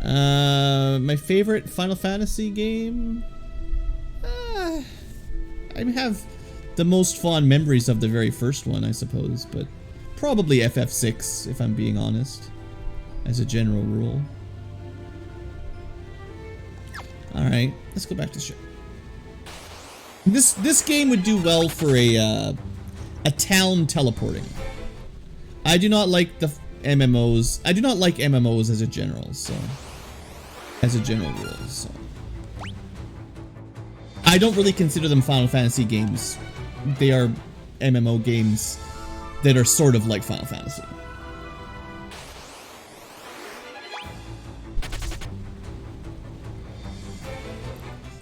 My favorite Final Fantasy game? I have the most fond memories of the very first one, I suppose, but probably FF6, if I'm being honest, as a general rule. Alright, let's go back to the show. This game would do well for a town teleporting. I do not like the MMOs. I do not like MMOs as a general, so... As a general rule, so... I don't really consider them Final Fantasy games. They are MMO games that are sort of like Final Fantasy.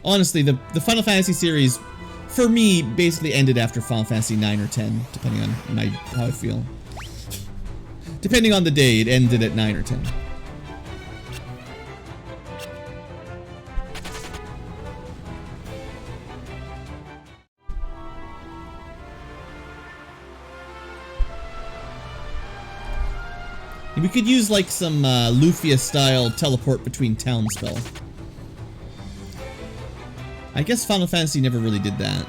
Honestly, the Final Fantasy series, for me, basically ended after Final Fantasy 9 or 10, depending on how I feel. Depending on the day, it ended at 9 or 10. We could use like some Lufia-style teleport between town spell. I guess Final Fantasy never really did that.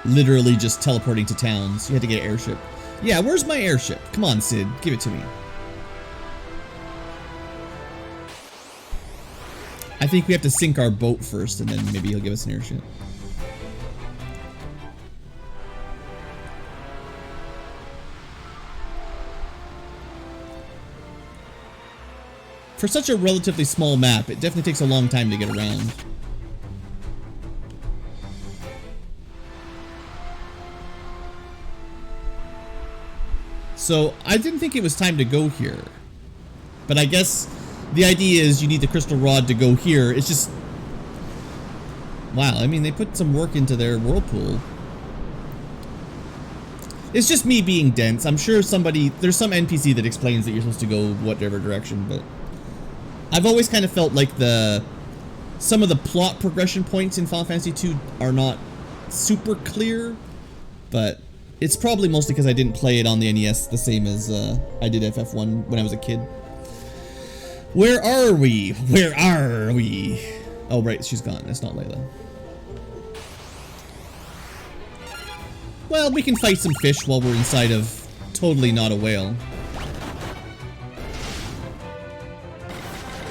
Literally just teleporting to towns. You had to get an airship. Yeah, where's my airship? Come on, Sid. Give it to me. I think we have to sink our boat first, and then maybe he'll give us an airship. For such a relatively small map, it definitely takes a long time to get around. So, I didn't think it was time to go here. But I guess the idea is you need the crystal rod to go here. It's just... Wow, I mean, they put some work into their whirlpool. It's just me being dense. I'm sure there's some NPC that explains that you're supposed to go whatever direction, but... I've always kind of felt like some of the plot progression points in Final Fantasy 2 are not super clear, but it's probably mostly because I didn't play it on the NES the same as I did FF1 when I was a kid. Where are we? Where are we? Oh, right, she's gone. That's not Layla. Well, we can fight some fish while we're inside of totally not a whale.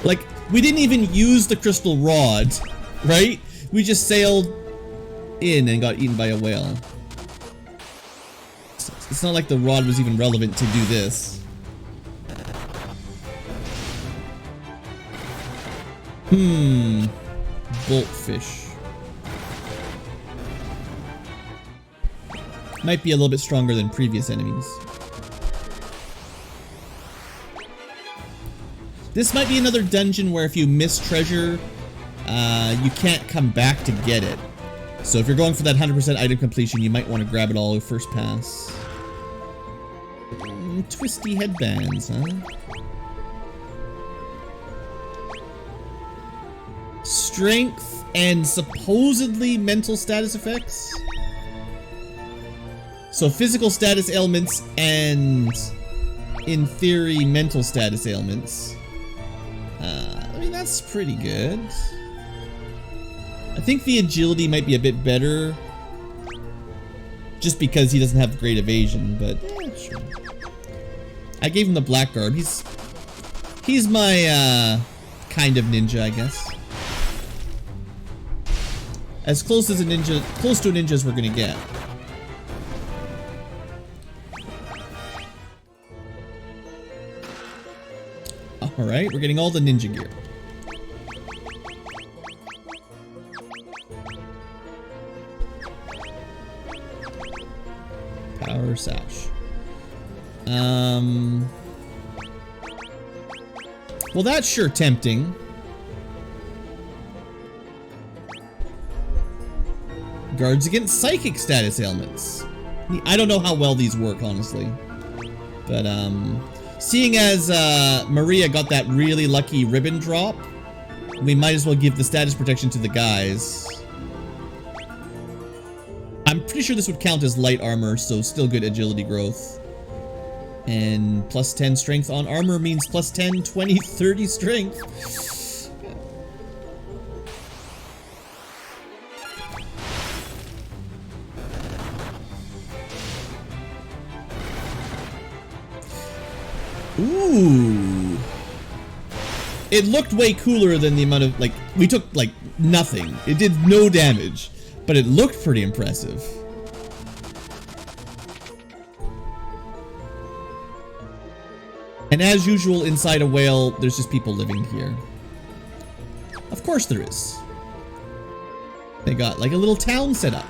Like, we didn't even use the crystal rod, right? We just sailed in and got eaten by a whale. It's not like the rod was even relevant to do this. Boltfish. Might be a little bit stronger than previous enemies. This might be another dungeon where if you miss treasure, you can't come back to get it. So if you're going for that 100% item completion, you might want to grab it all first pass. Twisty headbands, huh? Strength and supposedly mental status effects? So physical status ailments and, in theory, mental status ailments. I mean, that's pretty good. I think the agility might be a bit better. Just because he doesn't have great evasion, but yeah, sure. I gave him the black garb. He's my, kind of ninja, I guess. As close to a ninja as we're gonna get. Alright, we're getting all the ninja gear. Power sash. Well, that's sure tempting. Guards against psychic status ailments. I don't know how well these work, honestly. But, seeing as Maria got that really lucky ribbon drop, we might as well give the status protection to the guys. I'm pretty sure this would count as light armor, so still good agility growth. And plus 10 strength on armor means plus 10, 20, 30 strength. Ooh. It looked way cooler than the amount of, like, we took, like, nothing. It did no damage, but it looked pretty impressive. And as usual, inside a whale, there's just people living here. Of course there is. They got, like, a little town set up.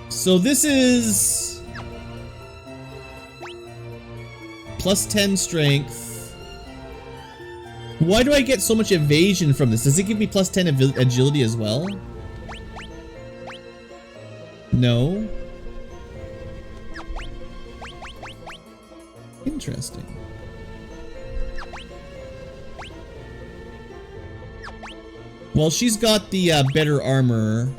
So this is plus 10 strength. Why do I get so much evasion from this? Does it give me plus 10 agility as well? No. Interesting. Well, she's got the better armor.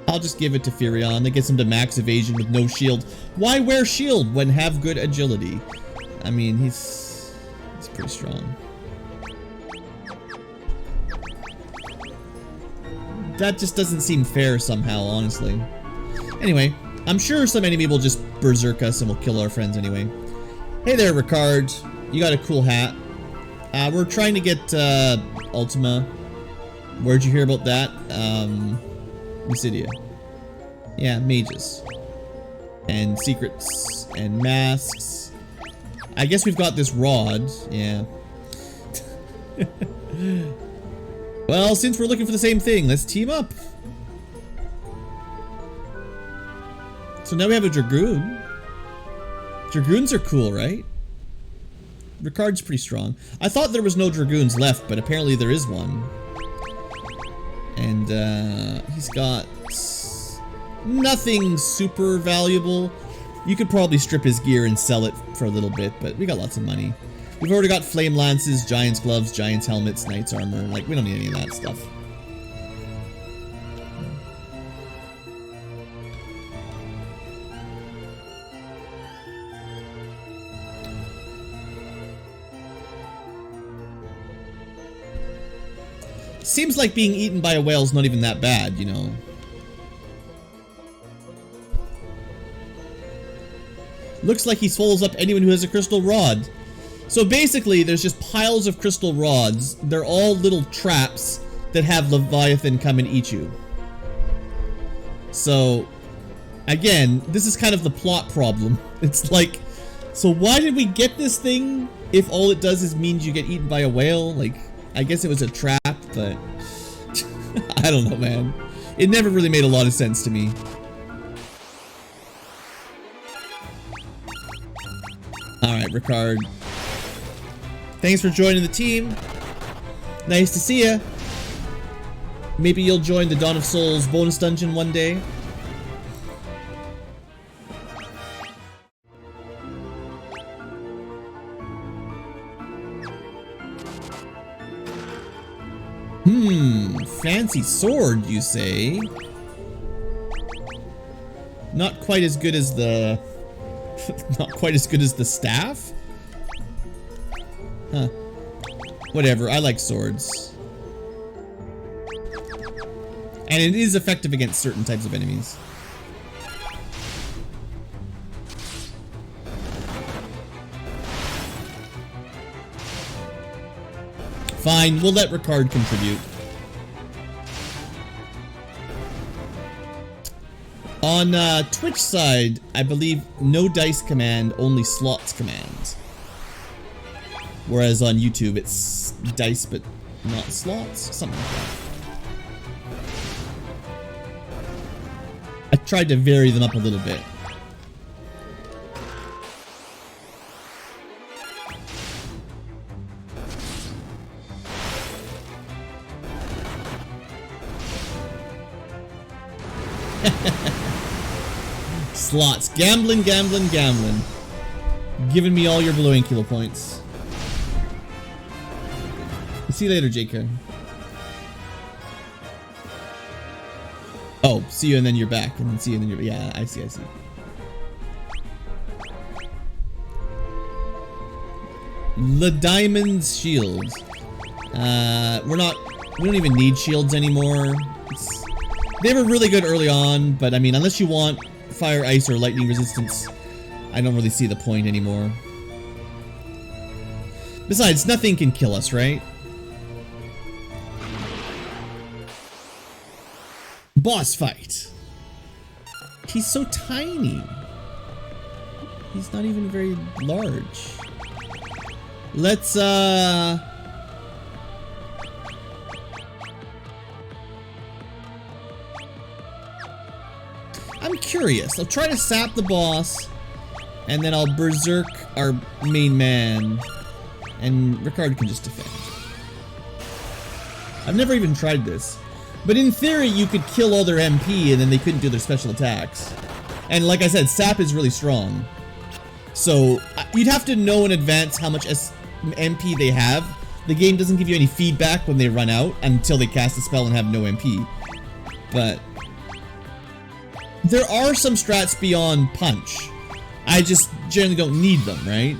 I'll just give it to Furion. That gets him to max evasion with no shield. Why wear shield when have good agility? I mean, he's pretty strong. That just doesn't seem fair somehow, honestly. Anyway, I'm sure some enemy will just berserk us and we'll kill our friends anyway. Hey there, Ricard. You got a cool hat. We're trying to get Ultima. Where'd you hear about that? Missidia. Yeah, mages. And secrets. And masks. I guess we've got this rod. Yeah. Well, since we're looking for the same thing, let's team up. So now we have a Dragoon. Dragoons are cool, right? Ricard's pretty strong. I thought there was no Dragoons left, but apparently there is one. And he's got nothing super valuable. You could probably strip his gear and sell it for a little bit, but we got lots of money. We've already got flame lances, giant's gloves, giant's helmets, knight's armor. Like, we don't need any of that stuff. Seems like being eaten by a whale's not even that bad, you know. Looks like he swallows up anyone who has a crystal rod. So basically, there's just piles of crystal rods. They're all little traps that have Leviathan come and eat you. So, again, this is kind of the plot problem. It's like, so why did we get this thing if all it does is means you get eaten by a whale? Like, I guess it was a trap, but I don't know, man. It never really made a lot of sense to me. Alright, Ricard. Thanks for joining the team. Nice to see ya. Maybe you'll join the Dawn of Souls bonus dungeon one day. Fancy sword, you say? Not quite as good as the... not quite as good as the staff? Huh. Whatever, I like swords. And it is effective against certain types of enemies. Fine, we'll let Ricard contribute. On Twitch side, I believe no dice command, only slots command. Whereas on YouTube, it's dice but not slots, something like that. I tried to vary them up a little bit. Slots. Gambling, gambling, gambling. Giving me all your Blueankylo points. See you later, JK. Oh, see you and then you're back, and then see you and then you're... Yeah, I see. The Diamond's shields. We don't even need shields anymore. They were really good early on, but I mean, unless you want fire, ice, or lightning resistance, I don't really see the point anymore. Besides, nothing can kill us, right? Boss fight. He's so tiny. He's not even very large. Let's, I'm curious. I'll try to sap the boss, and then I'll berserk our main man, and Ricard can just defend. I've never even tried this, but in theory you could kill all their MP and then they couldn't do their special attacks. And like I said, sap is really strong. So you'd have to know in advance how much MP they have. The game doesn't give you any feedback when they run out until they cast a spell and have no MP. But there are some strats beyond punch. I just generally don't need them, right?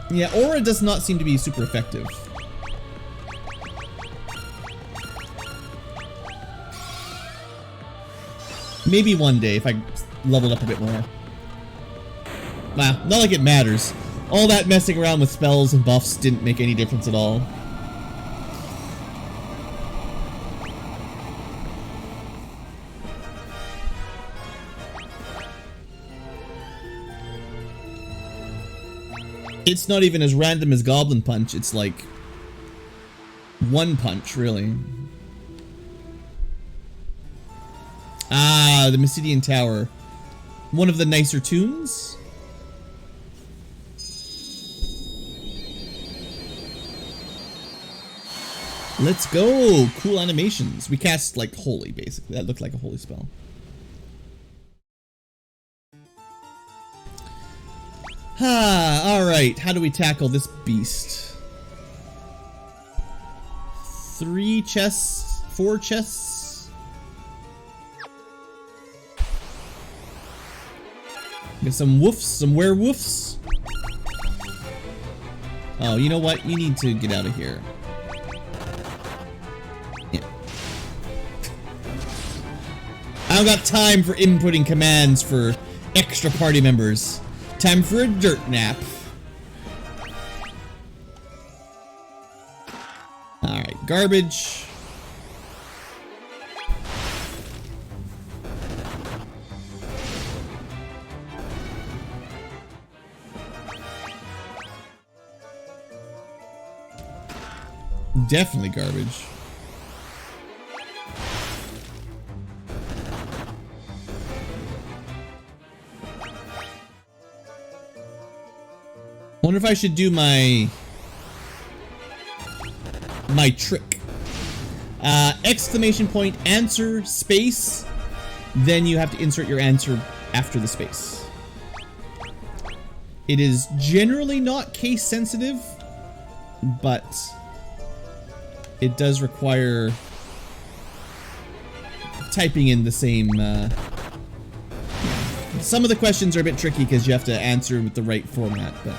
Yeah, Aura does not seem to be super effective. Maybe one day if I leveled up a bit more. Wow, not like it matters. All that messing around with spells and buffs didn't make any difference at all. It's not even as random as Goblin Punch, it's like one punch, really. Ah, the Missidian Tower. One of the nicer tunes? Let's go! Cool animations. We cast, like, Holy, basically. That looked like a holy spell. Alright, how do we tackle this beast? 3 chests? 4 chests? Get some woofs, some werewolves. Oh, you know what? You need to get out of here. Yeah. I don't got time for inputting commands for extra party members. Time for a dirt nap. Alright, garbage. Definitely garbage. Wonder if I should do my trick. Exclamation point, answer, space. Then you have to insert your answer after the space. It is generally not case sensitive, but it does require typing in the same. Some of the questions are a bit tricky because you have to answer with the right format, but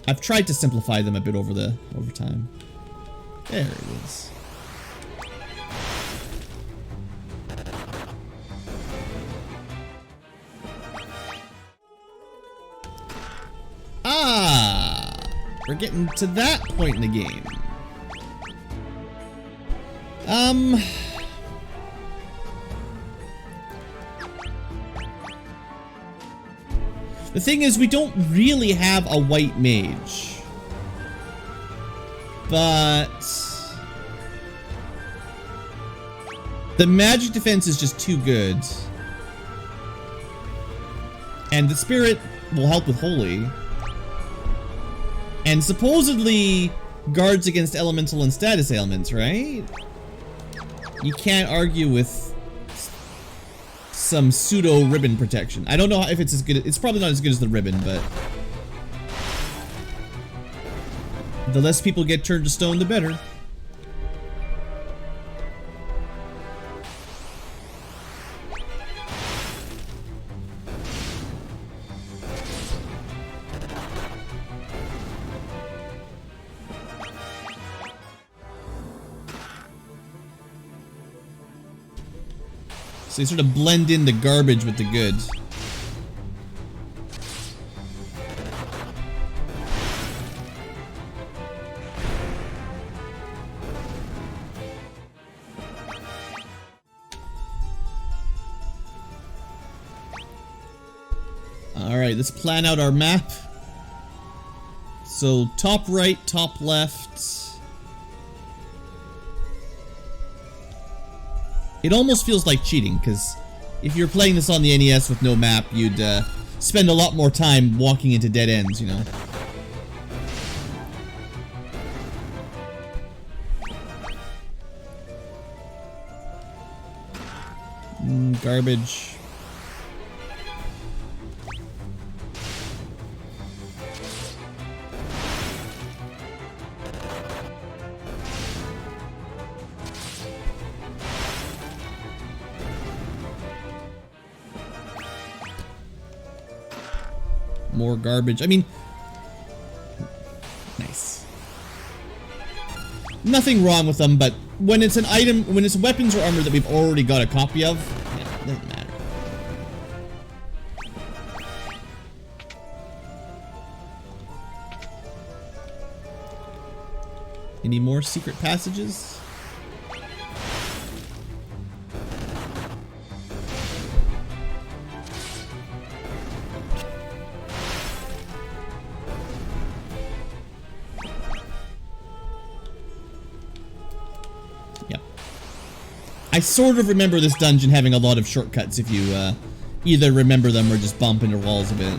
I've tried to simplify them a bit over time. There it is. Ah, we're getting to that point in the game. The thing is, we don't really have a white mage. But the magic defense is just too good. And the spirit will help with holy. And supposedly guards against elemental and status ailments, right? You can't argue with some pseudo ribbon protection. I don't know if it's as good. It's probably not as good as the ribbon, but the less people get turned to stone, the better. So you sort of blend in the garbage with the goods. Alright, let's plan out our map. So top right, top left. It almost feels like cheating, because if you're playing this on the NES with no map, you'd spend a lot more time walking into dead ends, you know. Garbage. More garbage. I mean, nice. Nothing wrong with them, but when it's an item, when it's weapons or armor that we've already got a copy of, yeah, it doesn't matter. Any more secret passages? I sort of remember this dungeon having a lot of shortcuts if you either remember them or just bump into walls a bit.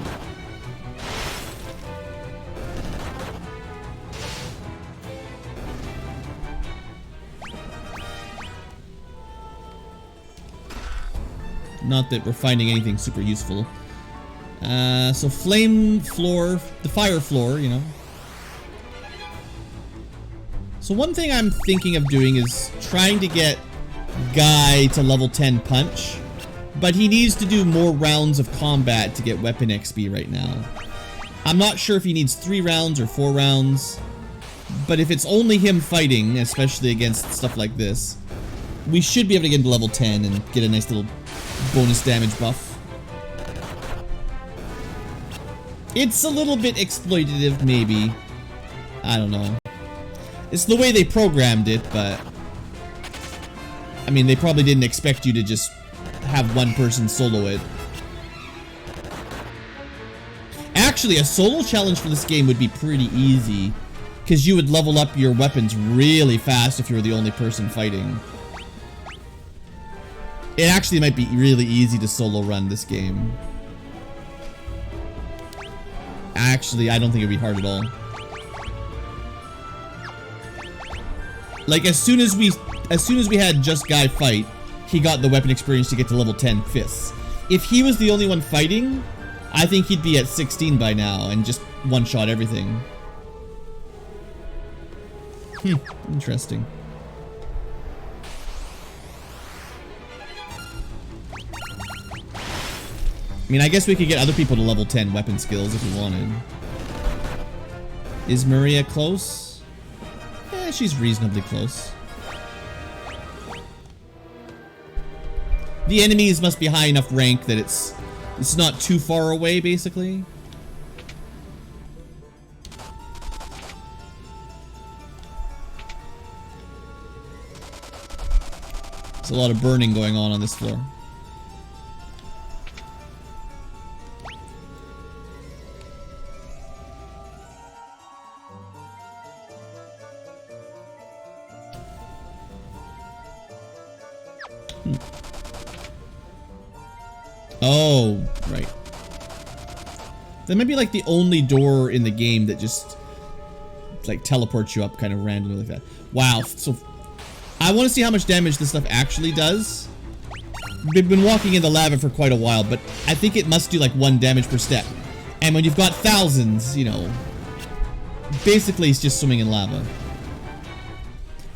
Not that we're finding anything super useful. So flame floor, the fire floor, you know. So one thing I'm thinking of doing is trying to get Guy to level 10 punch, but he needs to do more rounds of combat to get weapon XP right now. I'm not sure if he needs 3 rounds or 4 rounds, but if it's only him fighting, especially against stuff like this, we should be able to get him to level 10 and get a nice little bonus damage buff. It's a little bit exploitative, maybe. I don't know. It's the way they programmed it, but I mean, they probably didn't expect you to just have one person solo it. Actually, a solo challenge for this game would be pretty easy, because you would level up your weapons really fast if you were the only person fighting. It actually might be really easy to solo run this game. Actually, I don't think it'd be hard at all. Like, as soon as we had just Guy fight, he got the weapon experience to get to level 10 fists. If he was the only one fighting, I think he'd be at 16 by now and just one-shot everything. Interesting. I mean, I guess we could get other people to level 10 weapon skills if we wanted. Is Maria close? Eh, she's reasonably close. The enemies must be high enough rank that it's not too far away, basically. There's a lot of burning going on this floor. Oh, right. That might be like the only door in the game that just like teleports you up kind of randomly like that. Wow, so I want to see how much damage this stuff actually does. they've been walking in the lava for quite a while, but I think it must do like 1 damage per step. And when you've got thousands, you know, basically it's just swimming in lava.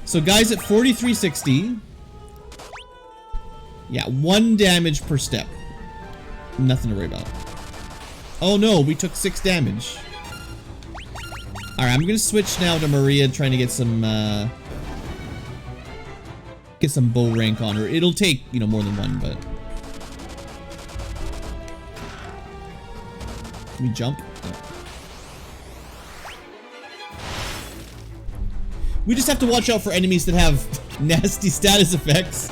So guys at 4360. Yeah, 1 damage per step. Nothing to worry about. Oh no, we took 6 damage. Alright, I'm gonna switch now to Maria, trying to get some bow rank on her. It'll take, you know, more than 1, but... Can we jump? No. We just have to watch out for enemies that have nasty status effects.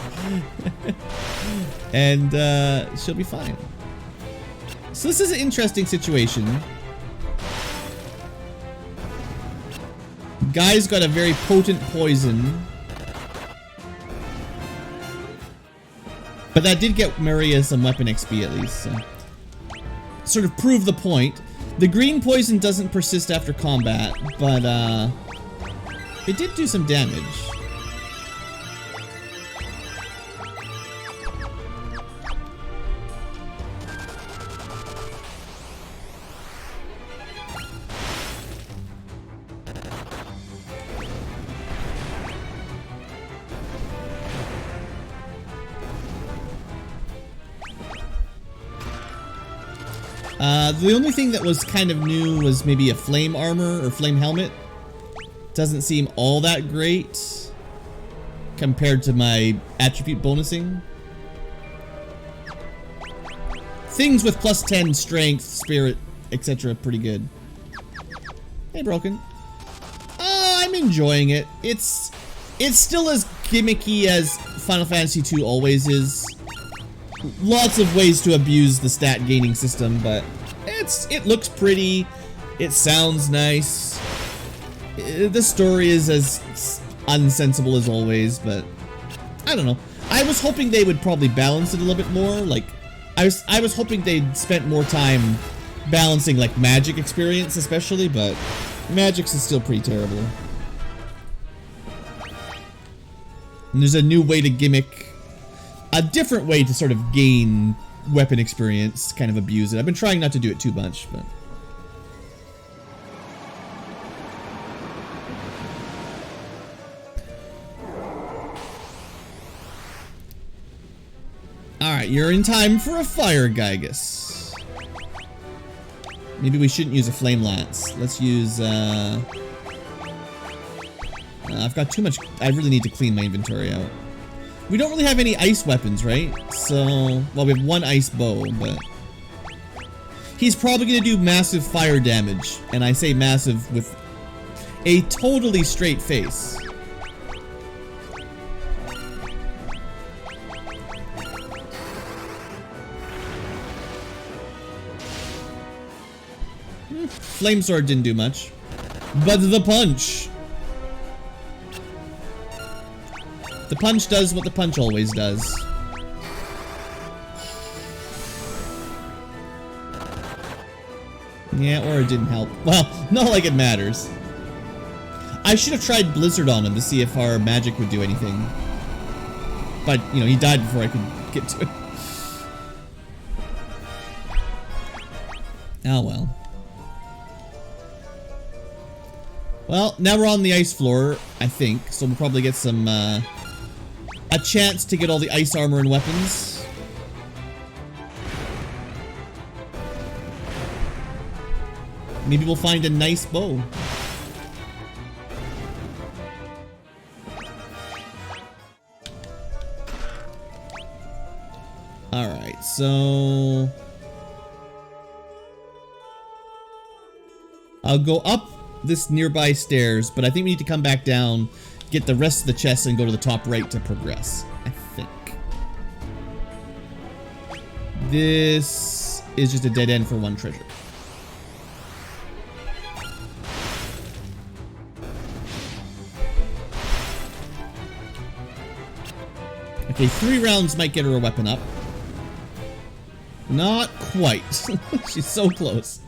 And she'll be fine. So this is an interesting situation. Guy's got a very potent poison. But that did get Maria some weapon XP at least. So. Sort of prove the point. The green poison doesn't persist after combat, but it did do some damage. The only thing that was kind of new was maybe a flame armor or flame helmet. Doesn't seem all that great compared to my attribute bonusing. Things with plus 10 strength, spirit, etc. pretty good. Hey, Broken. I'm enjoying it. It's still as gimmicky as Final Fantasy II always is. Lots of ways to abuse the stat gaining system, but it looks pretty. It sounds nice. The story is as unsensible as always, but I don't know. I was hoping they would probably balance it a little bit more. Like, I was hoping they'd spent more time balancing like magic experience, especially, but magic's is still pretty terrible. And there's a new way to gimmick, a different way to sort of gain weapon experience, kind of abuse it. I've been trying not to do it too much, but... Alright, you're in time for a fire Gygus. Maybe we shouldn't use a flame lance. Let's use, I've got too much... I really need to clean my inventory out. We don't really have any ice weapons, right? So... Well, we have 1 ice bow, but... He's probably gonna do massive fire damage. And I say massive with a totally straight face. Flame sword didn't do much. But the punch! The punch does what the punch always does. Yeah, or it didn't help. Well, not like it matters. I should have tried Blizzard on him to see if our magic would do anything. But, you know, he died before I could get to it. Oh well. Well, now we're on the ice floor, I think, so we'll probably get some, a chance to get all the ice armor and weapons. Maybe we'll find a nice bow. Alright, so... I'll go up this nearby stairs, but I think we need to come back down, get the rest of the chests, and go to the top right to progress, I think. This is just a dead end for 1 treasure. Okay, 3 rounds might get her a weapon up. Not quite. She's so close.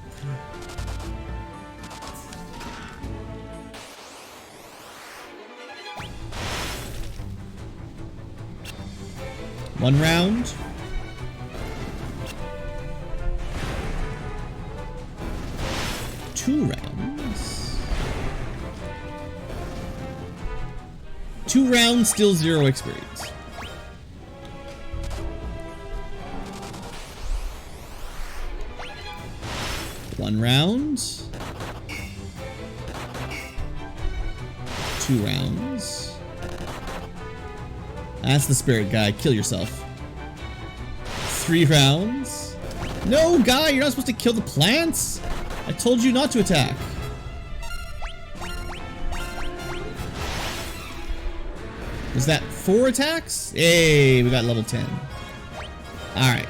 1 round. Two rounds. 2 rounds, still 0 experience. One round. 2 rounds. That's the spirit guy. Kill yourself. 3 rounds. No, guy, you're not supposed to kill the plants. I told you not to attack. Was that 4 attacks? Hey, we got level 10. Alright.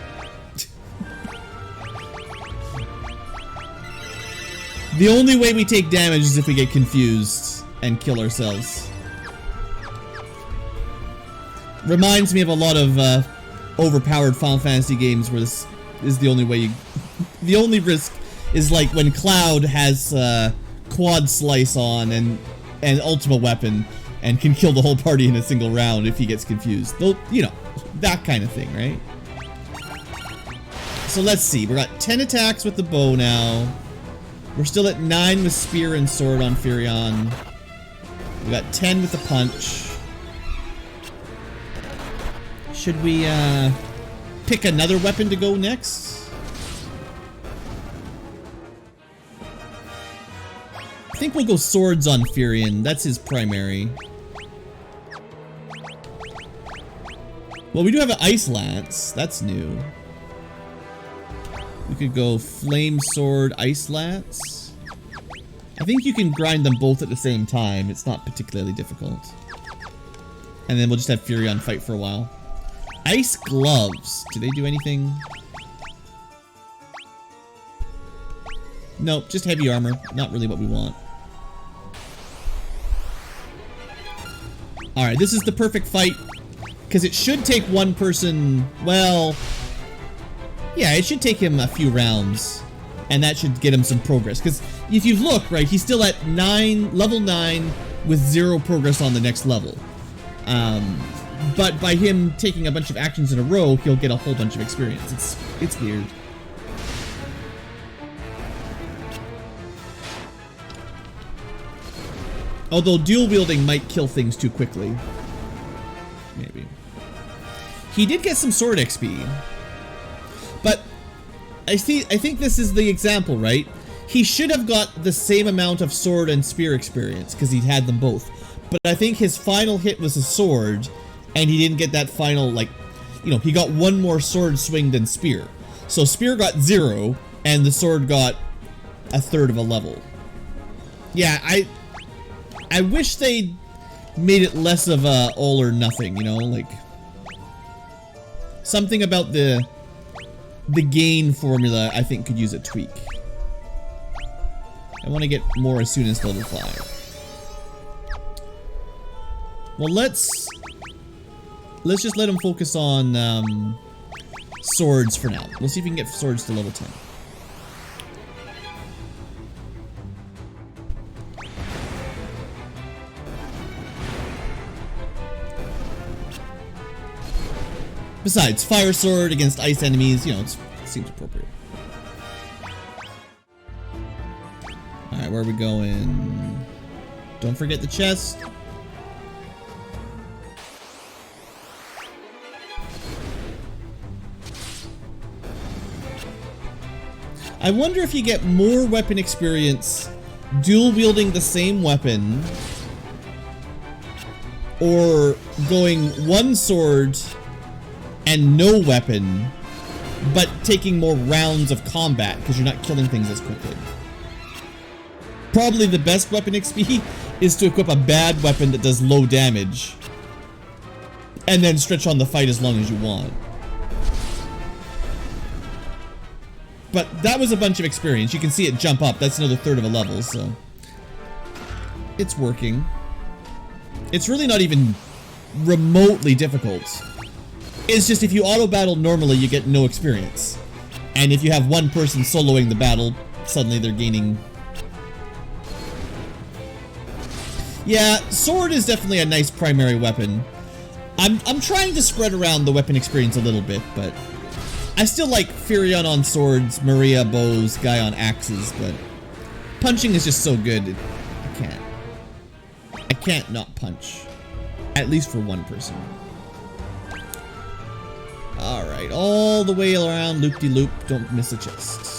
The only way we take damage is if we get confused and kill ourselves. Reminds me of a lot of overpowered Final Fantasy games where this is the only way you... The only risk is like when Cloud has quad slice on and ultimate weapon and can kill the whole party in a single round if he gets confused. Though, you know, that kind of thing, right? So let's see. We got 10 attacks with the bow now. We're still at 9 with spear and sword on Furion. We got 10 with the punch. Should we pick another weapon to go next? I think we'll go swords on Furion. That's his primary. Well, we do have an Ice Lance. That's new. We could go Flame Sword, Ice Lance. I think you can grind them both at the same time. It's not particularly difficult. And then we'll just have Furion fight for a while. Ice Gloves. Do they do anything? Nope, just heavy armor. Not really what we want. Alright, this is the perfect fight. Because it should take one person... Well... Yeah, it should take him a few rounds. And that should get him some progress. Because if you look, right, he's still at level 9 with 0 progress on the next level. But by him taking a bunch of actions in a row, he'll get a whole bunch of experience. It's weird. Although dual wielding might kill things too quickly. Maybe. He did get some sword XP. But I think this is the example, right? He should have got the same amount of sword and spear experience because he had them both. But I think his final hit was a sword, and he didn't get that final, like, you know, he got 1 more sword swing than spear. So spear got 0, and the sword got 1/3 of a level. Yeah, I wish they made it less of a all or nothing, you know, like something about the gain formula I think could use a tweak. I want to get more as soon as level 5. Well, let's just let him focus on swords for now. We'll see if we can get swords to level 10. Besides, fire sword against ice enemies, you know, it seems appropriate. Alright, where are we going? Don't forget the chest. I wonder if you get more weapon experience dual wielding the same weapon or going 1 sword and no weapon, but taking more rounds of combat because you're not killing things as quickly. Probably the best weapon XP is to equip a bad weapon that does low damage and then stretch on the fight as long as you want. But that was a bunch of experience. You can see it jump up. That's another 1/3 of a level, so it's working. It's really not even remotely difficult. It's just if you auto battle normally, you get no experience. And if you have one person soloing the battle, suddenly they're gaining. Yeah, sword is definitely a nice primary weapon. I'm trying to spread around the weapon experience a little bit, but I still like Furion on swords, Maria bows, Guy on axes, but punching is just so good. I can't not punch. At least for one person. Alright, all the way around, loop-de-loop, don't miss a chest.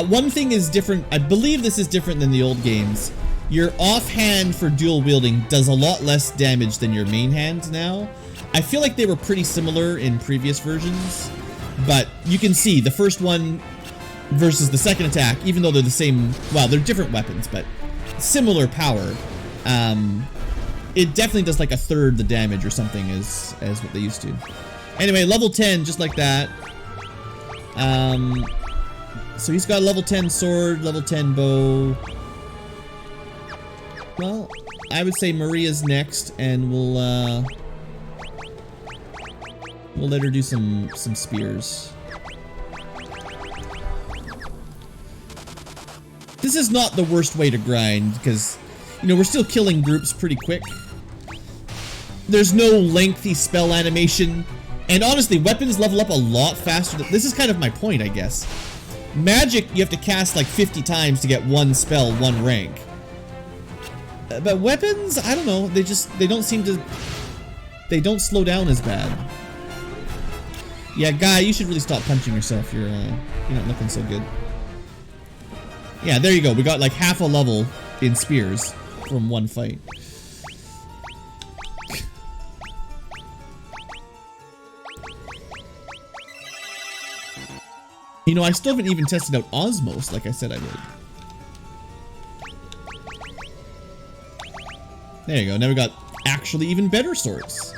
One thing is different, I believe this is different than the old games. Your offhand for dual wielding does a lot less damage than your main hand now. I feel like they were pretty similar in previous versions, but you can see the first one versus the second attack, even though they're the same, well, they're different weapons, but similar power. It definitely does like a third the damage or something as what they used to. Anyway, level 10, just like that. So he's got a level 10 sword, level 10 bow. Well, I would say Maria's next, and we'll let her do some spears. This is not the worst way to grind, because, you know, we're still killing groups pretty quick. There's no lengthy spell animation, and honestly, weapons level up a lot faster. This is kind of my point, I guess. Magic, you have to cast like 50 times to get one spell, one rank. But weapons, I don't know, they don't seem to, they don't slow down as bad. Yeah, Guy, you should really stop punching yourself. You're not looking so good. Yeah, there you go. We got like half a level in spears from one fight. You know, I still haven't even tested out Osmos like I said I would. There you go. Now we got actually even better swords.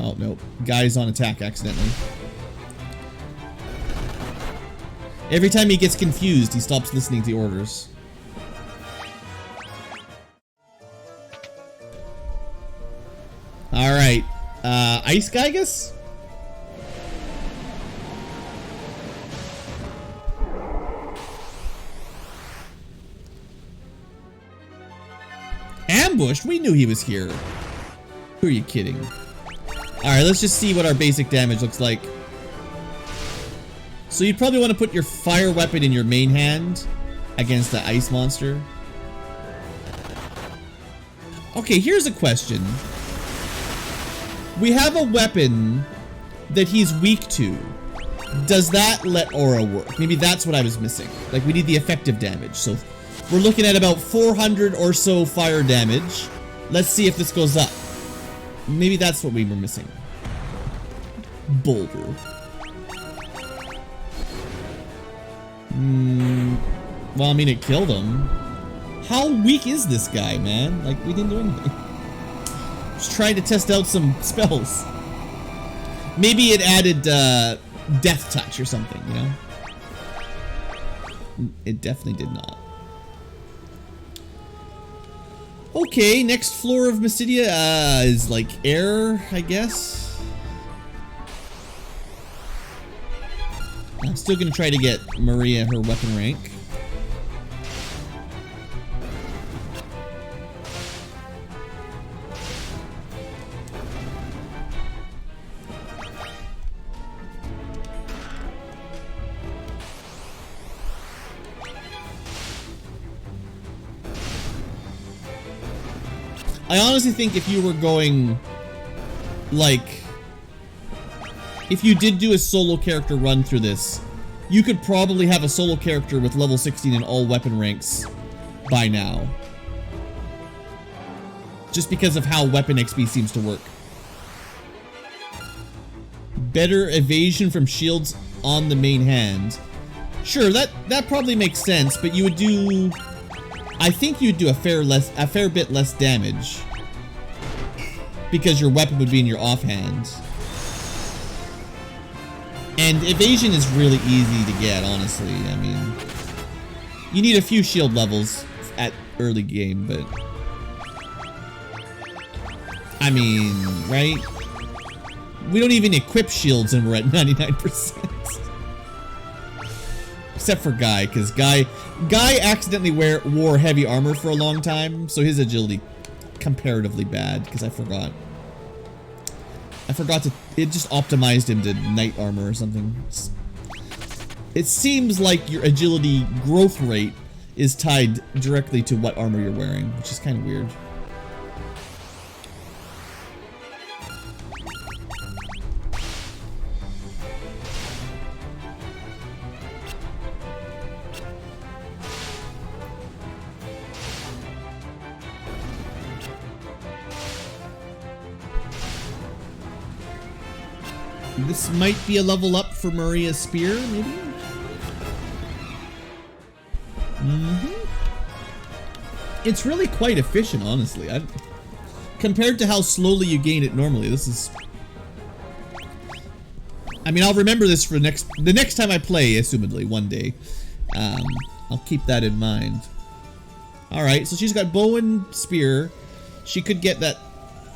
Oh, no. Guy's on attack accidentally. Every time he gets confused, he stops listening to orders. Alright. Ice guy, I guess? Ambushed? We knew he was here. Who are you kidding? Alright, let's just see what our basic damage looks like. So you'd probably want to put your fire weapon in your main hand against the ice monster. Okay, here's a question. We have a weapon that he's weak to. Does that let aura work? Maybe that's what I was missing. Like, we need the effective damage. So we're looking at about 400 or so fire damage. Let's see if this goes up. Maybe that's what we were missing. Boulder. Well, I mean, it killed him. How weak is this guy, man? Like, we didn't do anything. Just trying to test out some spells. Maybe it added death touch or something, you know? It definitely did not. Okay, next floor of Missidia is like air, I guess. I'm still gonna try to get Maria her weapon rank. I honestly think if you were going, like, if you did do a solo character run through this, you could probably have a solo character with level 16 in all weapon ranks by now. Just because of how weapon XP seems to work. Better evasion from shields on the main hand. Sure, that probably makes sense, but you would do... I think you'd do a fair bit less damage because your weapon would be in your offhand. And evasion is really easy to get, honestly. I mean, you need a few shield levels at early game, but I mean, right? We don't even equip shields and we're at 99%. Except for Guy, because Guy accidentally wore heavy armor for a long time, so his agility comparatively bad, because I forgot to, it just optimized him to knight armor or something. It seems like your agility growth rate is tied directly to what armor you're wearing, which is kind of weird. This might be a level up for Maria's spear, maybe? It's really quite efficient, honestly. Compared to how slowly you gain it normally, this is... I mean, I'll remember this for the next time I play, assumedly, one day. I'll keep that in mind. Alright, so she's got bow and spear. She could get that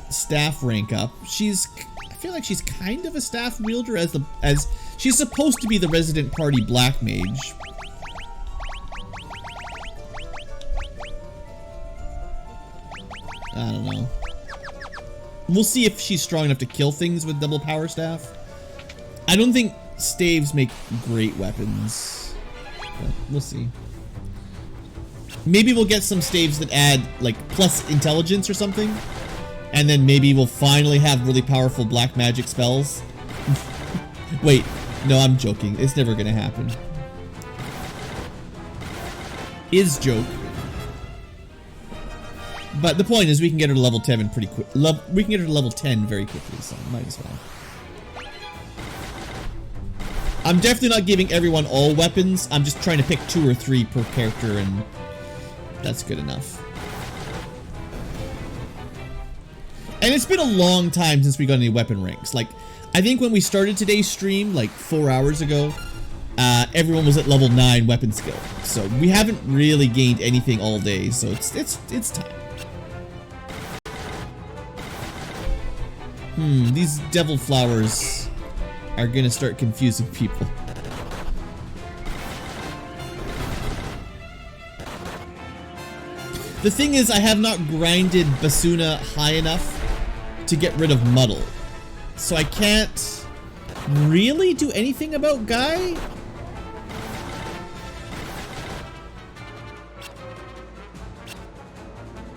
staff rank up. I feel like she's kind of a staff wielder as she's supposed to be the resident party black mage. I don't know. We'll see if she's strong enough to kill things with double power staff. I don't think staves make great weapons, but we'll see. Maybe we'll get some staves that add like plus intelligence or something. And then maybe we'll finally have really powerful black magic spells. Wait, no, I'm joking. It's never gonna happen. Is joke. But the point is we can get her to level 10 pretty quick. We can get her to level 10 very quickly, so might as well. I'm definitely not giving everyone all weapons. I'm just trying to pick 2 or 3 per character, and that's good enough. And it's been a long time since we got any weapon ranks. Like, I think when we started today's stream, like 4 hours ago, everyone was at level 9 weapon skill. So we haven't really gained anything all day, so it's time. These devil flowers are gonna start confusing people. The thing is, I have not grinded Basuna high enough to get rid of Muddle. So I can't really do anything about Guy.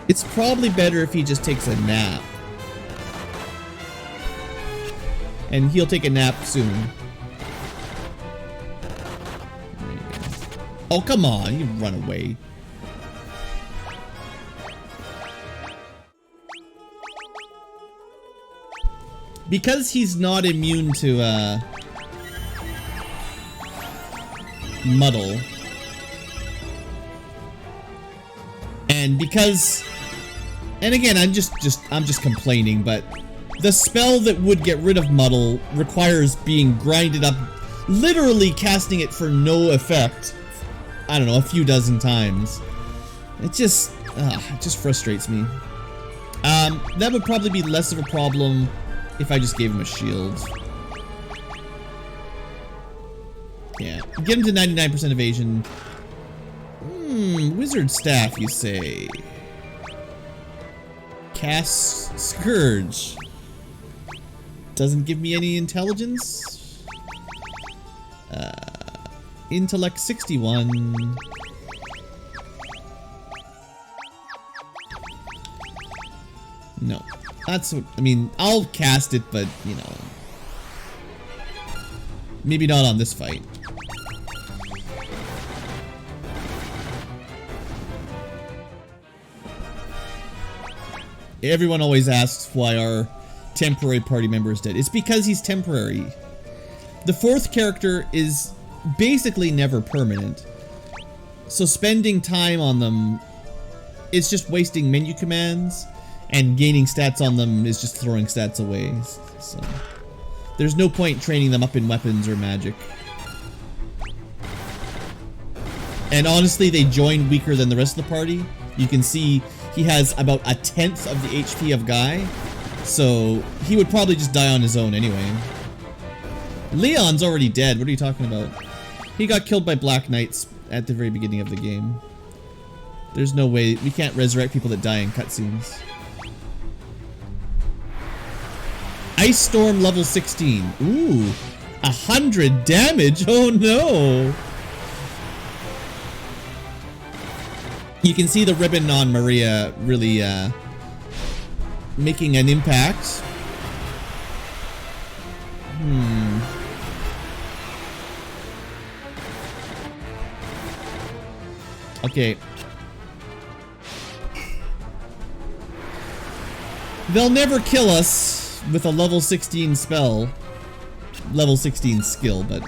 It's probably better if he just takes a nap. And he'll take a nap soon. Oh, come on, you run away. Because he's not immune to, Muddle. And because... And again, I'm just complaining, but... The spell that would get rid of Muddle requires being grinded up, literally casting it for no effect, I don't know, a few dozen times. It just frustrates me. That would probably be less of a problem if I just gave him a shield. Yeah, get him to 99% evasion. Wizard staff, you say? Cast Scourge. Doesn't give me any intelligence. Intellect 61. No. That's what, I mean, I'll cast it, but, you know. Maybe not on this fight. Everyone always asks why our temporary party member is dead. It's because he's temporary. The 4th character is basically never permanent. So spending time on them is just wasting menu commands, and gaining stats on them is just throwing stats away. So there's no point training them up in weapons or magic. And honestly, they join weaker than the rest of the party. You can see he has about 1/10 of the HP of Guy. So he would probably just die on his own anyway. Leon's already dead. What are you talking about? He got killed by Black Knights at the very beginning of the game. There's no way. We can't resurrect people that die in cutscenes. Ice Storm level 16. Ooh. 100 damage? Oh no! You can see the ribbon on Maria really making an impact. Okay. They'll never kill us with a level 16 spell. Level 16 skill, but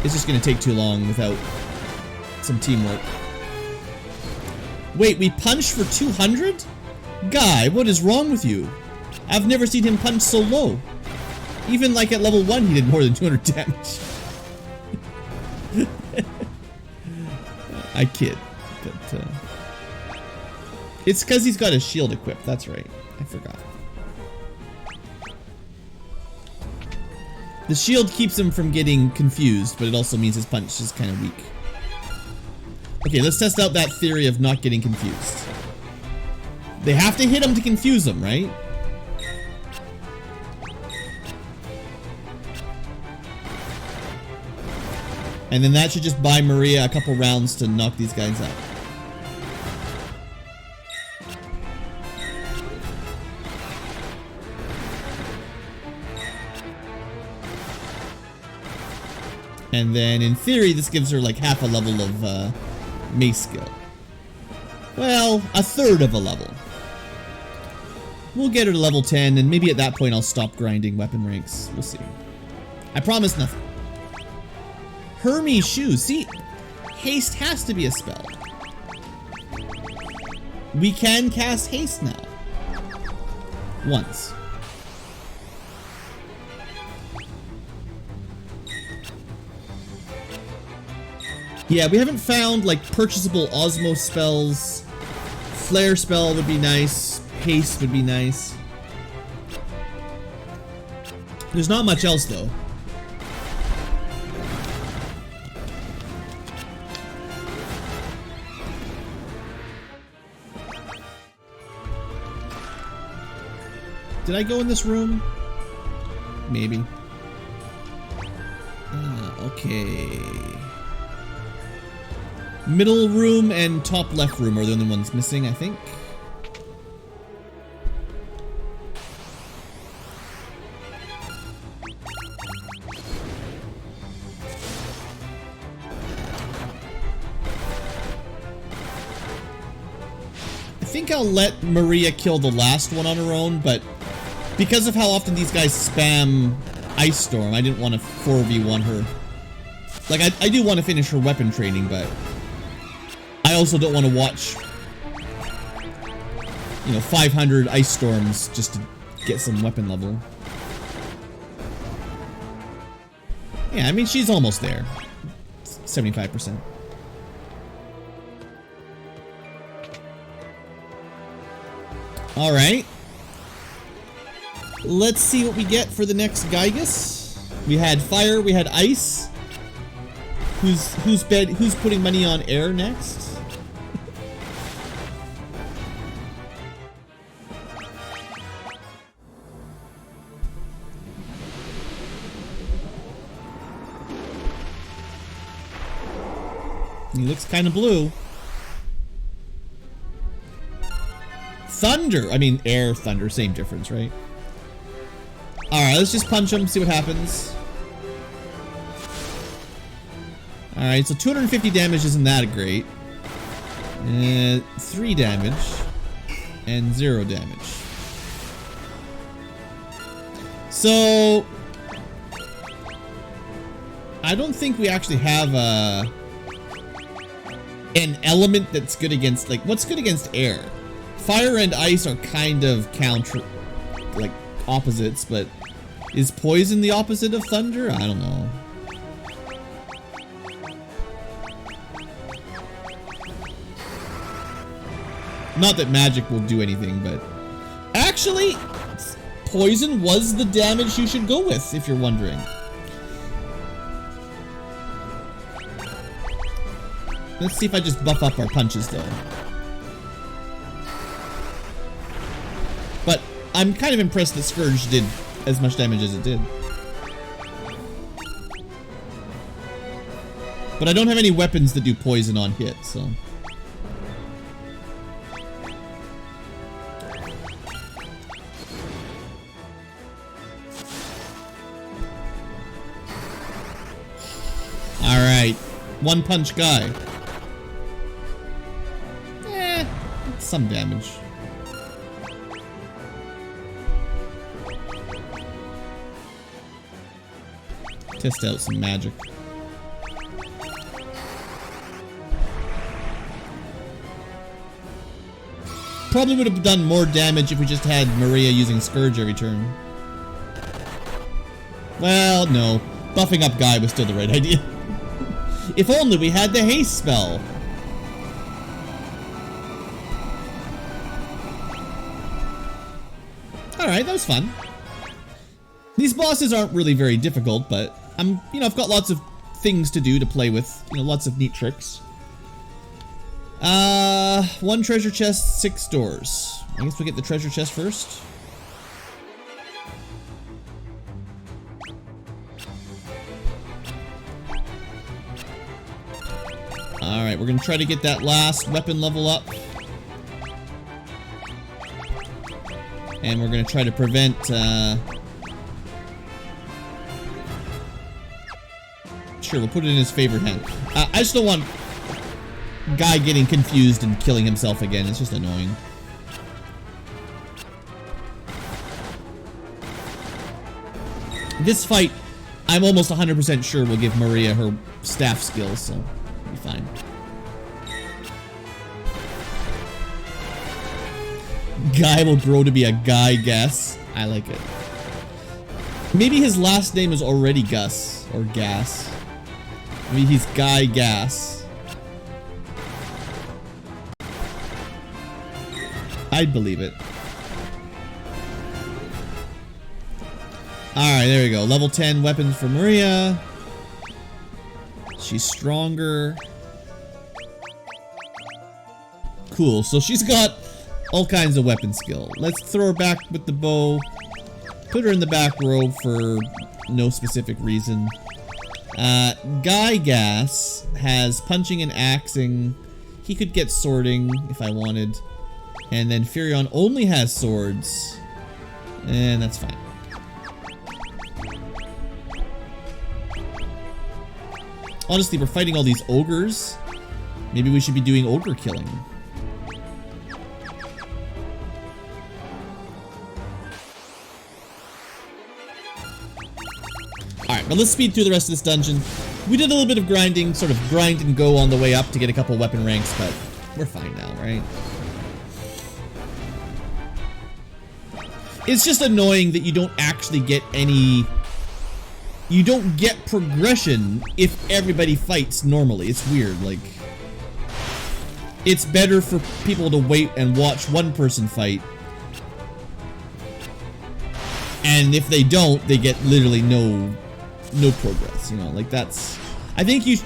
it's just gonna take too long without some teamwork. Wait, we punched for 200? Guy, what is wrong with you? I've never seen him punch so low. Even like at level 1 he did more than 200 damage. I kid, but it's because he's got a shield equipped, that's right. I forgot. The shield keeps him from getting confused, but it also means his punch is kind of weak. Okay, let's test out that theory of not getting confused. They have to hit him to confuse him, right? And then that should just buy Maria a couple rounds to knock these guys out. And then in theory, this gives her like half a level of mace skill. Well, a third of a level. We'll get her to level 10, and maybe at that point I'll stop grinding weapon ranks. We'll see. I promise nothing. Hermes shoes. See, haste has to be a spell. We can cast haste now. Once. Yeah, we haven't found like purchasable Osmo spells. Flare spell would be nice. Haste would be nice. There's not much else though. Did I go in this room? Maybe. Okay. Middle room and top left room are the only ones missing, I think. I think I'll let Maria kill the last one on her own, but because of how often these guys spam Ice Storm, I didn't want to 4v1 her. Like, I do want to finish her weapon training, but I also don't want to watch, you know, 500 Ice Storms just to get some weapon level. Yeah, I mean, she's almost there. 75%. Alright. Let's see what we get for the next Gygus. We had fire, we had ice. Who's putting money on air next? He looks kind of blue. Thunder! I mean, air, thunder, same difference, right? Alright, let's just punch him, see what happens. Alright, so 250 damage isn't that great. 3 damage. And 0 damage. So I don't think we actually have an element that's good against, like, what's good against air? Fire and ice are kind of like, opposites, but is poison the opposite of thunder? I don't know. Not that magic will do anything, but actually, poison was the damage you should go with, if you're wondering. Let's see if I just buff up our punches, though. But I'm kind of impressed that Scourge did as much damage as it did. But I don't have any weapons that do poison on hit, so... Alright. One punch guy. Some damage. Test out some magic. Probably would have done more damage if we just had Maria using Scourge every turn. Well, no. Buffing up Guy was still the right idea. If only we had the haste spell. Alright, that was fun. These bosses aren't really very difficult, but I've got lots of things to do to play with, lots of neat tricks. 1 treasure chest, 6 doors. I guess we'll get the treasure chest first. Alright, we're gonna try to get that last weapon level up. And we're gonna try to prevent, Sure, we'll put it in his favorite hand. I just don't want Guy getting confused and killing himself again. It's just annoying. This fight, I'm almost 100% sure will give Maria her staff skills, so it'll be fine. Guy will grow to be a Guy Gas. I like it. Maybe his last name is already Gus or Gas. Maybe he's Guy Gas. I'd believe it. Alright, there we go. Level 10 weapons for Maria. She's stronger. Cool, so she's got all kinds of weapon skill. Let's throw her back with the bow. Put her in the back row for no specific reason. Guy Gas has punching and axing. He could get swording if I wanted. And then Furion only has swords. And that's fine. Honestly, we're fighting all these ogres. Maybe we should be doing ogre killing. Alright, but let's speed through the rest of this dungeon. We did a little bit of grinding, sort of grind and go on the way up to get a couple weapon ranks, but we're fine now, right? It's just annoying that you don't actually get any... You don't get progression if everybody fights normally. It's weird, like... It's better for people to wait and watch one person fight. And if they don't, they get literally no progress, like that's... I think you...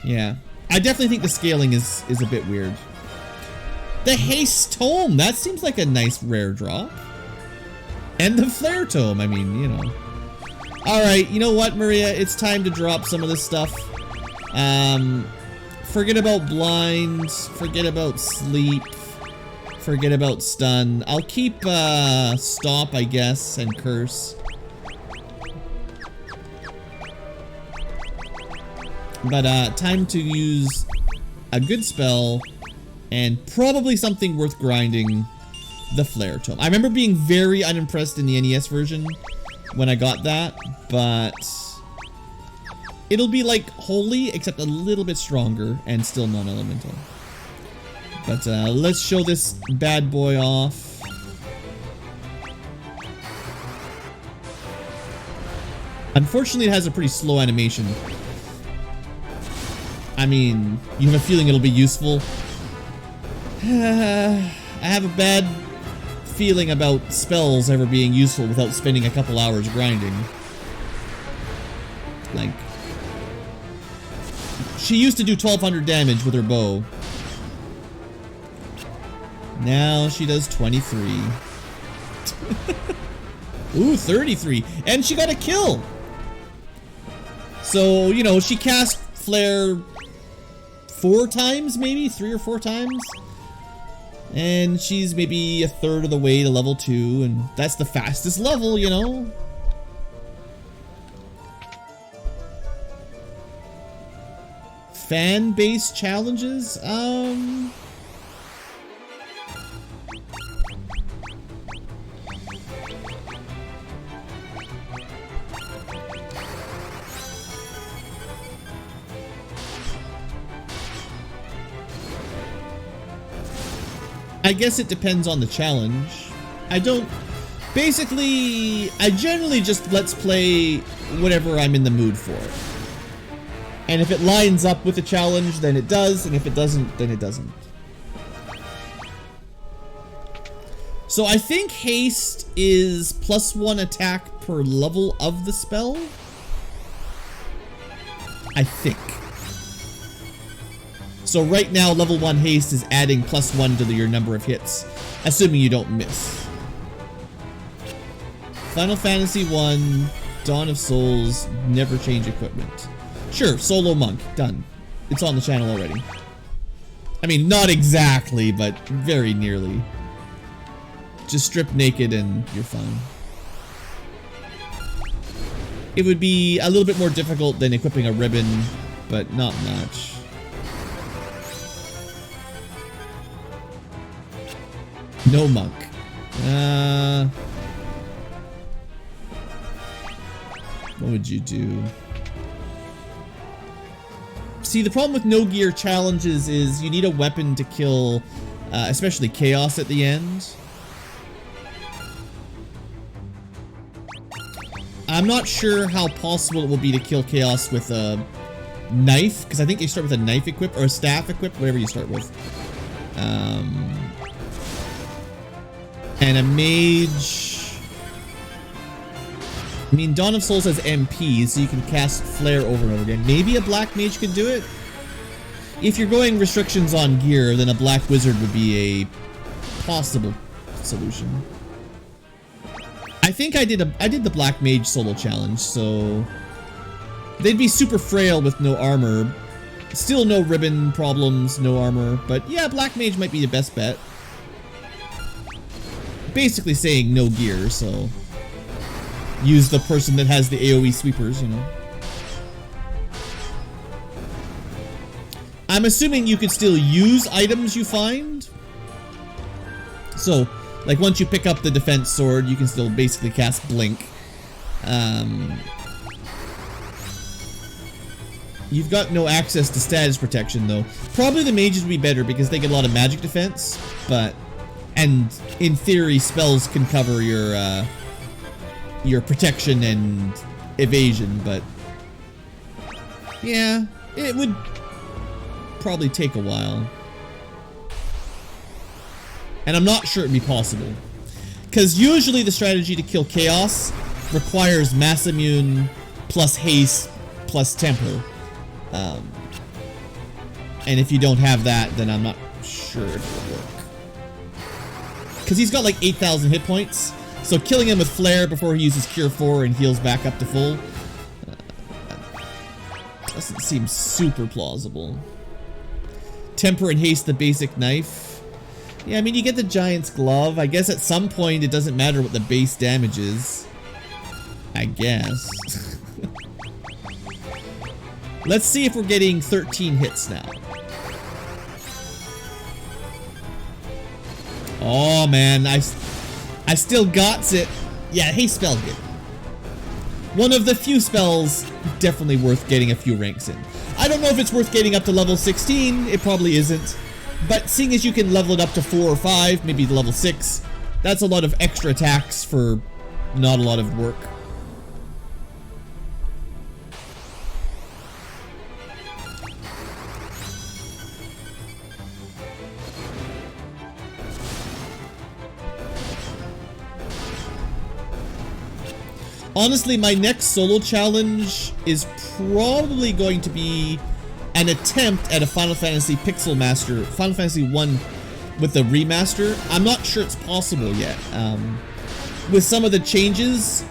Yeah. I definitely think the scaling is a bit weird. The Haste Tome! That seems like a nice rare drop. And the Flare Tome, I mean, Alright, you know what, Maria? It's time to drop some of this stuff. Forget about Blind. Forget about Sleep. Forget about Stun. I'll keep, Stop, I guess, and Curse. But, time to use a good spell, and probably something worth grinding, the Flare Tome. I remember being very unimpressed in the NES version when I got that, but it'll be like Holy, except a little bit stronger and still non-elemental. But let's show this bad boy off. Unfortunately, it has a pretty slow animation. I mean, you have a feeling it'll be useful. I have a bad feeling about spells ever being useful without spending a couple hours grinding. Like, she used to do 1200 damage with her bow. Now she does 23. Ooh, 33. And she got a kill! So, you know, she cast Flare 4 times, maybe? 3 or 4 times? And she's maybe a third of the way to level 2, and that's the fastest level, you know? Fan base challenges? I guess it depends on the challenge. Basically, I generally just let's play whatever I'm in the mood for. And if it lines up with the challenge, then it does, and if it doesn't, then it doesn't. So I think haste is +1 attack per level of the spell. I think. So right now, level 1 haste is adding +1 to your number of hits, assuming you don't miss. Final Fantasy 1, Dawn of Souls, never change equipment. Sure, solo monk, done. It's on the channel already. I mean, not exactly, but very nearly. Just strip naked and you're fine. It would be a little bit more difficult than equipping a ribbon, but not much. No monk. What would you do? See, the problem with no gear challenges is you need a weapon to kill, especially chaos at the end. I'm not sure how possible it will be to kill chaos with a knife, because I think you start with a knife equipped, or a staff equipped, whatever you start with. And a mage... I mean, Dawn of Souls has MP, so you can cast Flare over and over again. Maybe a black mage could do it? If you're going restrictions on gear, then a black wizard would be a possible solution. I think I did the black mage solo challenge, so... They'd be super frail with no armor. Still no ribbon problems, no armor, but yeah, black mage might be the best bet. Basically saying no gear, so use the person that has the AoE sweepers, you know. I'm assuming you could still use items you find. So, like once you pick up the defense sword, you can still basically cast Blink. You've got no access to status protection though. Probably the mages would be better because they get a lot of magic defense, but... And in theory, spells can cover your protection and evasion, but yeah, it would probably take a while. And I'm not sure it'd be possible. Because usually the strategy to kill chaos requires mass immune plus haste plus temper. And if you don't have that, then I'm not sure if it will work. Because he's got like 8,000 hit points, so killing him with Flare before he uses Cure 4 and heals back up to full doesn't seem super plausible. Temper and haste the basic knife. Yeah, I mean, you get the Giant's Glove. I guess at some point it doesn't matter what the base damage is. I guess. Let's see if we're getting 13 hits now. Oh man, I still got it. Yeah, haste spell hit. One of the few spells definitely worth getting a few ranks in. I don't know if it's worth getting up to level 16, it probably isn't. But seeing as you can level it up to 4 or 5, maybe level 6, that's a lot of extra attacks for not a lot of work. Honestly, my next solo challenge is probably going to be an attempt at a Final Fantasy Final Fantasy 1 with the remaster. I'm not sure it's possible yet. With some of the changes,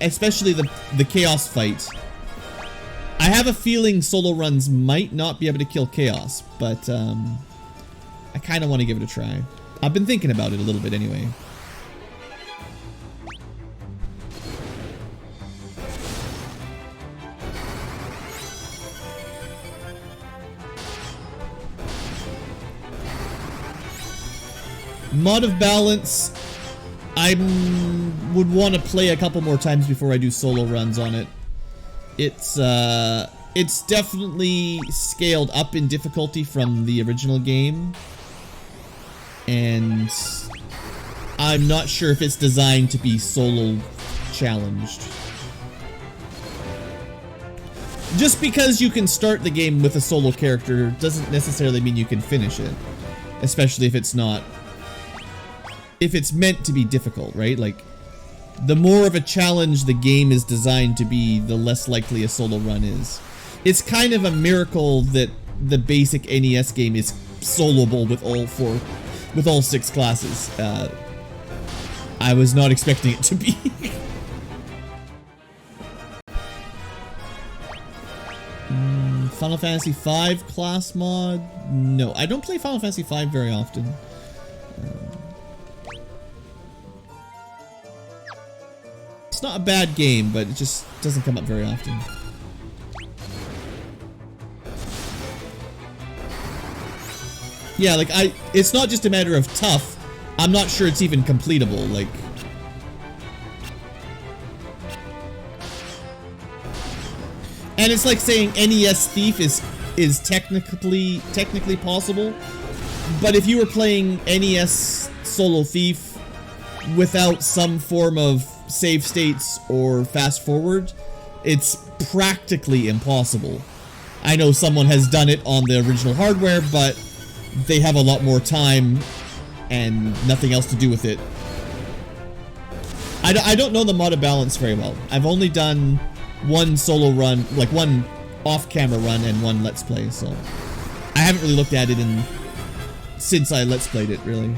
especially the Chaos fight, I have a feeling solo runs might not be able to kill Chaos, but I kind of want to give it a try. I've been thinking about it a little bit anyway. Mod of Balance, I would want to play a couple more times before I do solo runs on it. It's definitely scaled up in difficulty from the original game, and I'm not sure if it's designed to be solo challenged. Just because you can start the game with a solo character doesn't necessarily mean you can finish it, especially if it's not. If it's meant to be difficult, right? Like, the more of a challenge the game is designed to be, the less likely a solo run is. It's kind of a miracle that the basic NES game is soloable with all 6 classes. I was not expecting it to be. Final Fantasy V class mod? No, I don't play Final Fantasy V very often. It's not a bad game, but it just doesn't come up very often. Yeah, like it's not just a matter of tough. I'm not sure it's even completable, like. And it's like saying NES Thief is technically possible, but if you were playing NES Solo Thief without some form of save states or fast forward, it's practically impossible. I know someone has done it on the original hardware, but they have a lot more time and nothing else to do with it. I don't know the mod of balance very well. I've only done one solo run, like one off-camera run and one Let's Play, so I haven't really looked at it since I Let's Played it, really.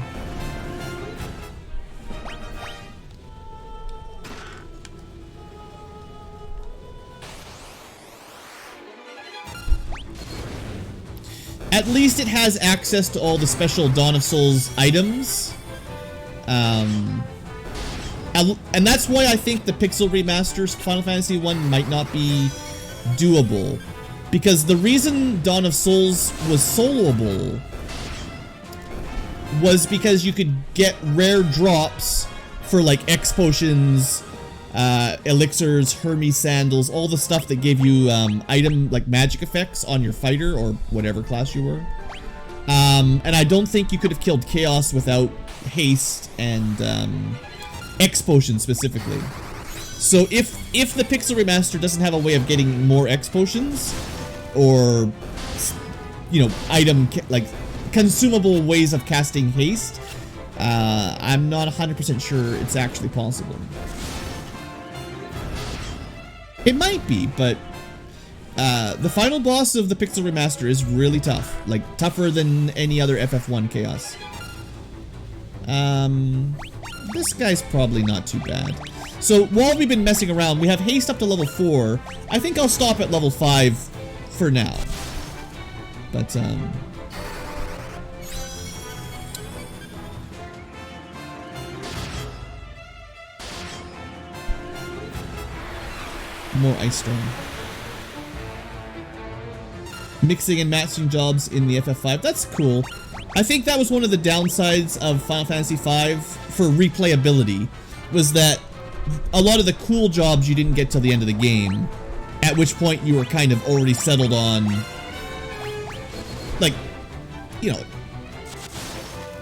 At least it has access to all the special Dawn of Souls items. And that's why I think the Pixel Remasters Final Fantasy 1 might not be doable. Because the reason Dawn of Souls was soloable was because you could get rare drops for like X potions, elixirs, Hermes sandals, all the stuff that gave you item like magic effects on your fighter or whatever class you were. And I don't think you could have killed Chaos without haste and X potions specifically. So if the Pixel Remaster doesn't have a way of getting more X potions or, you know, item like consumable ways of casting haste, I'm not 100% sure it's actually possible. It might be, but the final boss of the Pixel Remaster is really tough. Like, tougher than any other FF1 Chaos. This guy's probably not too bad. So, while we've been messing around, we have haste up to level 4. I think I'll stop at level 5 for now. But, more ice storm. Mixing and matching jobs in the FF5. That's cool. I think that was one of the downsides of Final Fantasy V for replayability, was that a lot of the cool jobs you didn't get till the end of the game, at which point you were kind of already settled on, like, you know,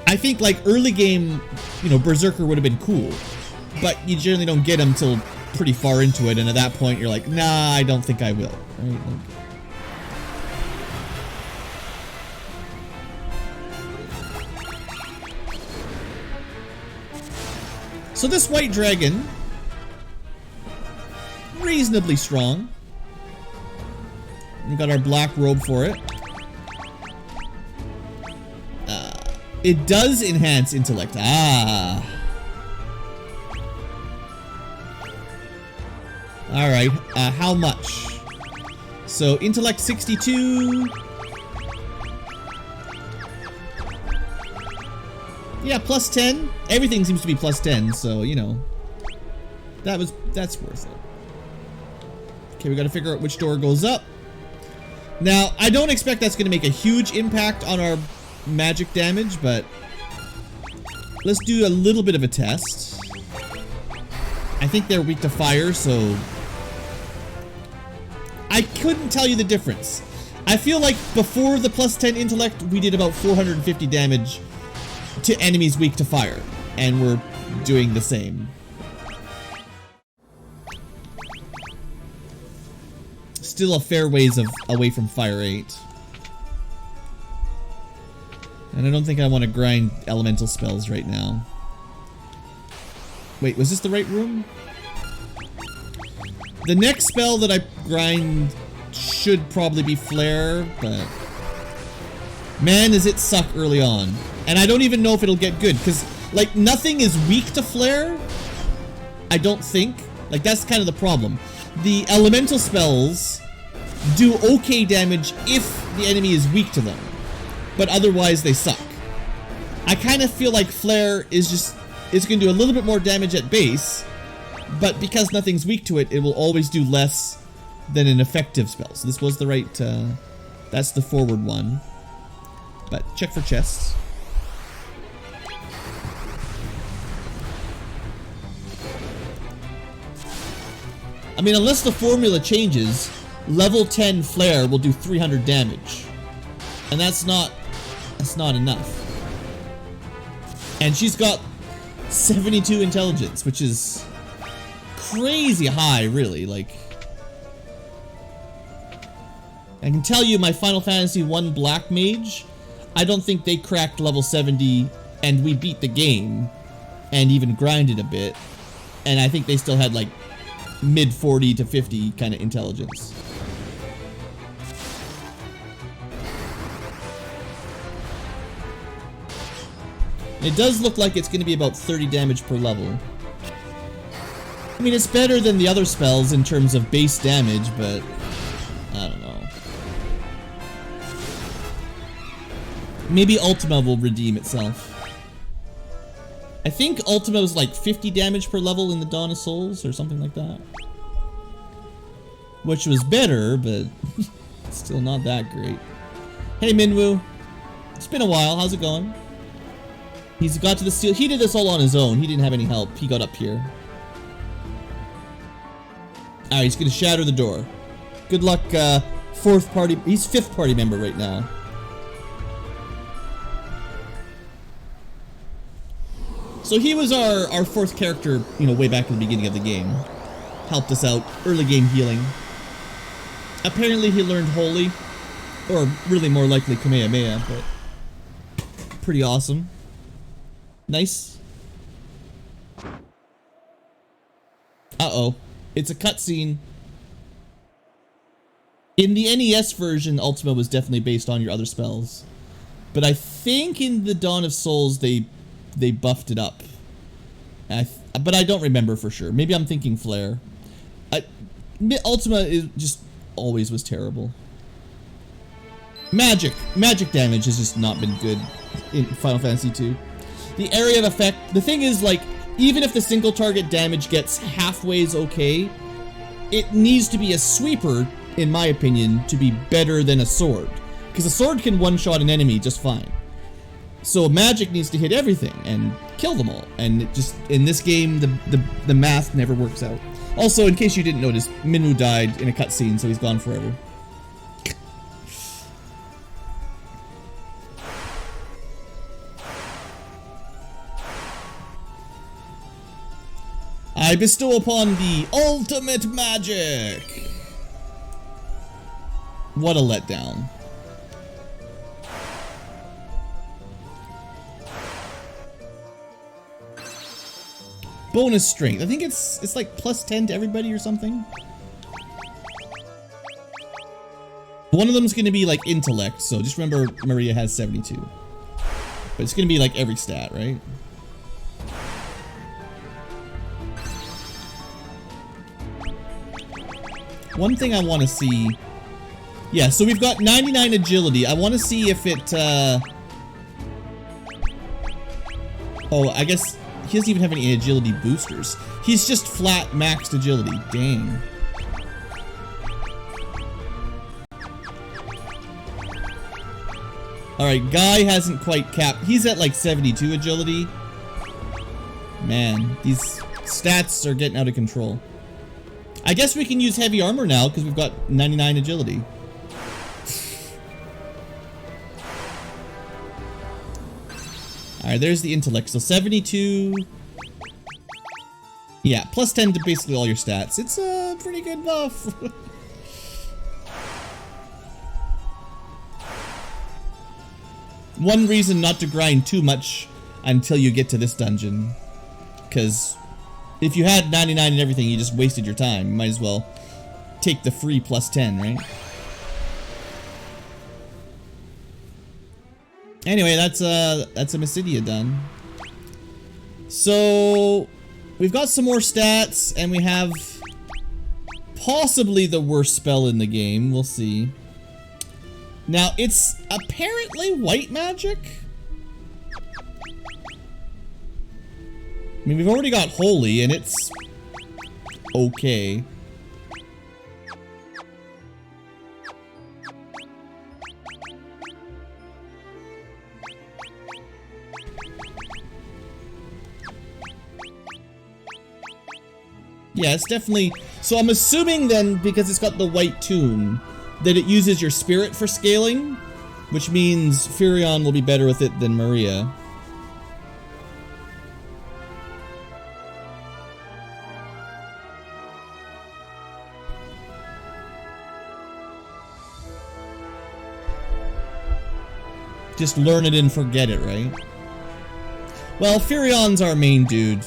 I think like early game, you know, Berserker would have been cool, but you generally don't get them till pretty far into it, and at that point you're like, nah, I don't think I will, right? Like, so this white dragon reasonably strong. We got our black robe for it. It does enhance intellect. Ah. Alright, how much? So, intellect 62. Yeah, plus 10. Everything seems to be plus 10, so, you know. That's worth it. Okay, we gotta figure out which door goes up. Now, I don't expect that's gonna make a huge impact on our magic damage, but let's do a little bit of a test. I think they're weak to fire, so I couldn't tell you the difference. I feel like before the plus 10 intellect, we did about 450 damage to enemies weak to fire, and we're doing the same. Still a fair ways away from fire 8. And I don't think I want to grind elemental spells right now. Wait, was this the right room? The next spell that I grind should probably be Flare, but man, does it suck early on. And I don't even know if it'll get good, because, like, nothing is weak to Flare. I don't think. Like, that's kind of the problem. The elemental spells do okay damage if the enemy is weak to them, but otherwise they suck. I kind of feel like Flare is just, it's going to do a little bit more damage at base, but because nothing's weak to it, it will always do less than an effective spell. So this was the right, that's the forward one. But check for chests. I mean, unless the formula changes, level 10 Flare will do 300 damage. And that's not enough. And she's got 72 intelligence, which is crazy high, really. Like, I can tell you my Final Fantasy 1 Black Mage, I don't think they cracked level 70 and we beat the game and even grinded a bit. And I think they still had like mid 40 to 50 kind of intelligence. It does look like it's going to be about 30 damage per level. I mean, it's better than the other spells in terms of base damage, but I don't know. Maybe Ultima will redeem itself. I think Ultima was like 50 damage per level in the Dawn of Souls or something like that. Which was better, but still not that great. Hey Minwoo. It's been a while, how's it going? He's got to the steel. He did this all on his own. He didn't have any help. He got up here. Alright, he's gonna shatter the door. Good luck, fourth party. He's fifth party member right now. So he was our fourth character, you know, way back in the beginning of the game. Helped us out. Early game healing. Apparently he learned Holy. Or really more likely Kamehameha, but pretty awesome. Nice. Uh-oh. It's a cutscene. In the NES version, Ultima was definitely based on your other spells. But I think in the Dawn of Souls, they buffed it up. But I don't remember for sure. Maybe I'm thinking Flare. Ultima is just always was terrible. Magic damage has just not been good in Final Fantasy 2. The area of effect, the thing is, like, even if the single target damage gets halfway's okay, it needs to be a sweeper, in my opinion, to be better than a sword. Because a sword can one-shot an enemy just fine. So magic needs to hit everything and kill them all. And it just, in this game, the math never works out. Also, in case you didn't notice, Minwoo died in a cutscene, so he's gone forever. I bestow upon the ultimate magic. What a letdown. Bonus strength. I think it's like plus 10 to everybody or something. One of them is going to be like intellect, so just remember Maria has 72. But it's going to be like every stat, right? One thing I want to see... Yeah, so we've got 99 agility. I want to see if it... Oh, I guess he doesn't even have any agility boosters. He's just flat maxed agility. Dang. Alright, Guy hasn't quite capped. He's at like 72 agility. Man, these stats are getting out of control. I guess we can use heavy armor now because we've got 99 agility. Alright, there's the intellect. So 72. Yeah, plus 10 to basically all your stats. It's a pretty good buff. One reason not to grind too much until you get to this dungeon. Because if you had 99 and everything, you just wasted your time. You might as well take the free plus 10, right? Anyway, that's a Missidia done. So we've got some more stats, and we have possibly the worst spell in the game. We'll see. Now, it's apparently white magic. I mean, we've already got holy, and it's okay. Yeah, it's definitely... So I'm assuming then, because it's got the white tune, that it uses your spirit for scaling, which means Furion will be better with it than Maria. Just learn it and forget it, right? Well, Furion's our main dude.